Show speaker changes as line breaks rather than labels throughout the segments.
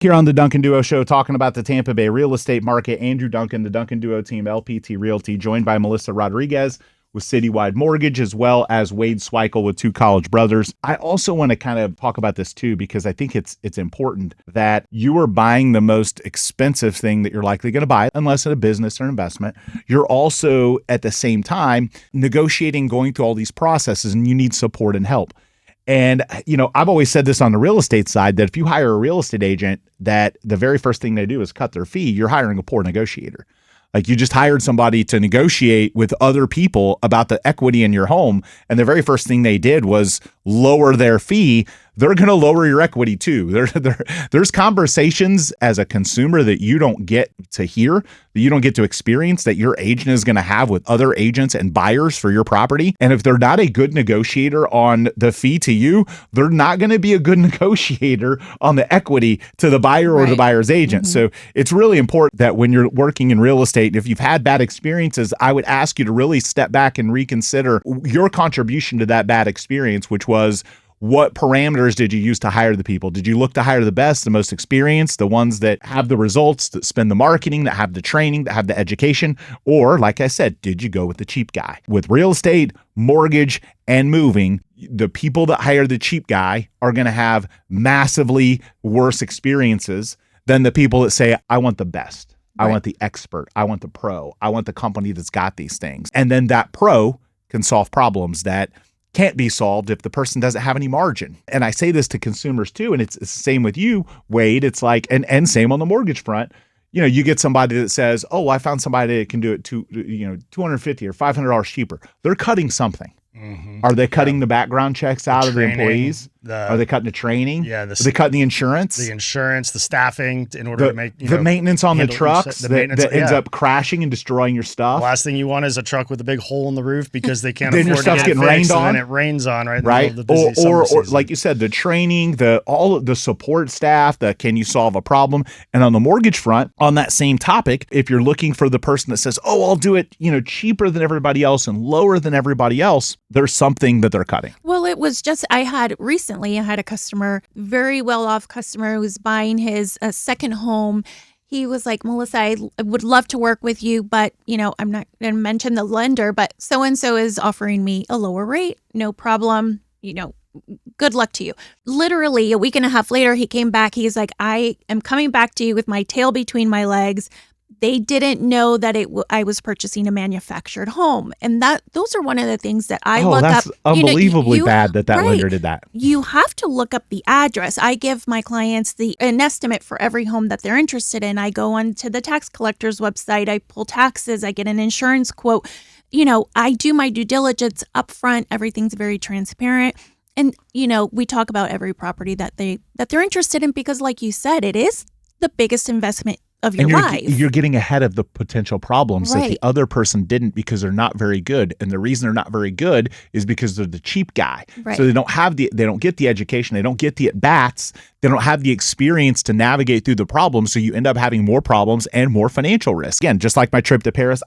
Here on the Duncan Duo Show, talking about the Tampa Bay real estate market. Andrew Duncan, the Duncan Duo team, LPT Realty, joined by Melissa Rodriguez with Citywide Mortgage, as well as Wade Sweikel with Two College Brothers. I also want to kind of talk about this too, because I think it's important that you are buying the most expensive thing that you're likely going to buy, unless in a business or investment. You're also at the same time negotiating, going through all these processes, and you need support and help. And, you know, I've always said this on the real estate side, that if you hire a real estate agent, that the very first thing they do is cut their fee, you're hiring a poor negotiator. Like, you just hired somebody to negotiate with other people about the equity in your home, and the very first thing they did was lower their fee. They're going to lower your equity too. There's conversations as a consumer that you don't get to hear, that you don't get to experience, that your agent is going to have with other agents and buyers for your property. And if they're not a good negotiator on the fee to you, they're not going to be a good negotiator on the equity to the buyer or the buyer's agent. So it's really important that when you're working in real estate, if you've had bad experiences, I would ask you to really step back and reconsider your contribution to that bad experience, which was, what parameters did you use to hire the people? Did you look to hire the best, the most experienced, the ones that have the results, that spend the marketing, that have the training, that have the education? Or, like I said, did you go with the cheap guy? With real estate, mortgage, and moving, the people that hire the cheap guy are going to have massively worse experiences than the people that say, I want the best. I want the expert. I want the pro. I want the company that's got these things. And then that pro can solve problems that can't be solved if the person doesn't have any margin. And I say this to consumers too, and it's the same with you, Wade. It's like, and same on the mortgage front. You know, you get somebody that says, oh, I found somebody that can do it to, $250 or $500 cheaper. They're cutting something. Are they cutting the background checks out of the employees? Are they cutting the training?
Yeah.
Are they cutting the insurance?
The insurance, the staffing, in order to make
the maintenance on the trucks that ends up crashing and destroying your stuff.
The last thing you want is a truck with a big hole in the roof because they can't
then
afford
your stuff's
to get
getting
it
rained
fixed,
on.
and then it rains on right in the
right.
middle of the busy summer
Or
season.
like you said, the training, all of the support staff, can you solve a problem? And on the mortgage front, on that same topic, if you're looking for the person that says, oh, I'll do it, cheaper than everybody else and lower than everybody else, there's something that they're cutting.
Well, it was just, I had a customer, very well-off customer, who was buying his second home. He was like, Melissa, I would love to work with you, but, I'm not going to mention the lender, but so-and-so is offering me a lower rate. No problem. Good luck to you. Literally a week and a half later, he came back. He's like, I am coming back to you with my tail between my legs. They didn't know that I was purchasing a manufactured home. And those are one of the things that I look up.
That's unbelievably bad that lender did that.
You have to look up the address. I give my clients an estimate for every home that they're interested in. I go onto the tax collector's website. I pull taxes. I get an insurance quote. I do my due diligence up front. Everything's very transparent. And, we talk about every property that they're interested in because, like you said, it is the biggest investment of your life.
You're getting ahead of the potential problems that the other person didn't, because they're not very good. And the reason they're not very good is because they're the cheap guy. Right. So they don't get the education, they don't get the at-bats, they don't have the experience to navigate through the problems. So you end up having more problems and more financial risk. Again, just like my trip to Paris,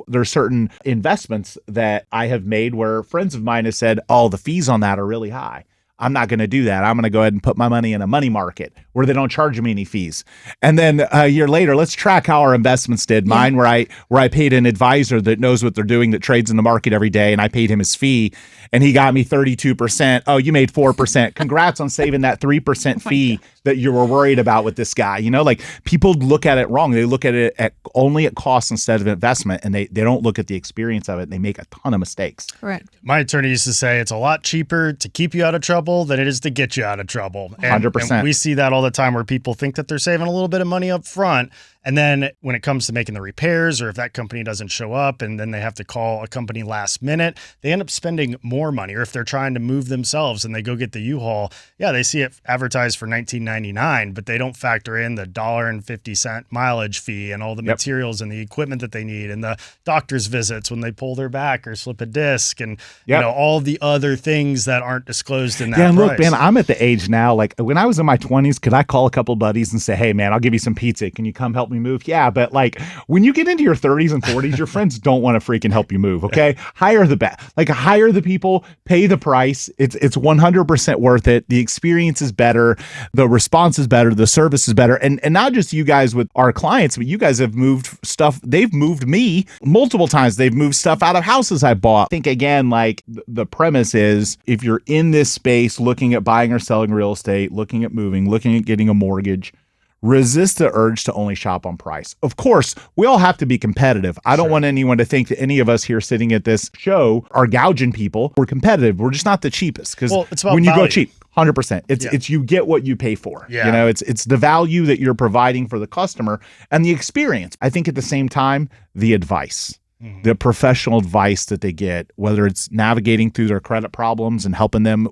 there's certain investments that I have made where friends of mine have said, oh, the fees on that are really high. I'm not going to do that. I'm going to go ahead and put my money in a money market where they don't charge me any fees. And then a year later, let's track how our investments did. Mine, where I paid an advisor that knows what they're doing, that trades in the market every day, and I paid him his fee, and he got me 32%. Oh, you made 4%. Congrats on saving that 3% fee that you were worried about with this guy. Like, people look at it wrong. They look at it only at cost instead of investment, and they don't look at the experience of it. And they make a ton of mistakes.
Correct.
My attorney used to say it's a lot cheaper to keep you out of trouble than it is to get you out of trouble.
100%.
And we see that all the time, where people think that they're saving a little bit of money up front. And then when it comes to making the repairs, or if that company doesn't show up and then they have to call a company last minute, they end up spending more money. Or if they're trying to move themselves and they go get the U-Haul, they see it advertised for $19.99, but they don't factor in the $1.50 mileage fee and all the materials and the equipment that they need, and the doctor's visits when they pull their back or slip a disc, and all the other things that aren't disclosed in that price.
And look, man, I'm at the age now, like when I was in my 20s, could I call a couple buddies and say, hey, man, I'll give you some pizza. Can you come help me me move? Yeah, but like when you get into your 30s and 40s, your friends don't want to freaking help you move, okay? Hire the people, pay the price. It's 100% worth it. The experience is better, the response is better, the service is better. And not just you guys with our clients, but you guys have moved stuff. They've moved me multiple times. They've moved stuff out of houses I bought. I think again, like the premise is if you're in this space looking at buying or selling real estate, looking at moving, looking at getting a mortgage, resist the urge to only shop on price. Of course, we all have to be competitive. I don't want anyone to think that any of us here sitting at this show are gouging people. We're competitive. We're just not the cheapest, because when you go cheap, 100%, it's you get what you pay for.
Yeah.
You know, it's the value that you're providing for the customer and the experience. I think at the same time, the advice. The professional advice that they get, whether it's navigating through their credit problems and helping them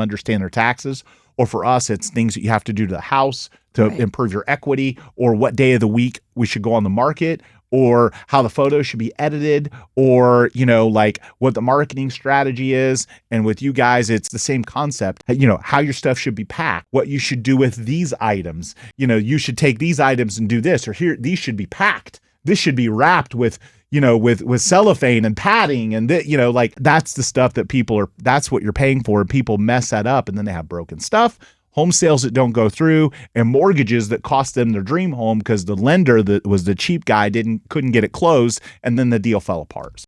understand their taxes, or for us, it's things that you have to do to the house to improve your equity, or what day of the week we should go on the market, or how the photos should be edited, or, you know, like what the marketing strategy is. And with you guys, it's the same concept, you know, how your stuff should be packed, what you should do with these items. You know, you should take these items and do this, or here, these should be packed. This should be wrapped with, you know, with cellophane and padding, and you know, like that's the stuff that that's what you're paying for. And people mess that up, and then they have broken stuff, home sales that don't go through, and mortgages that cost them their dream home because the lender that was the cheap guy couldn't get it closed, and then the deal fell apart.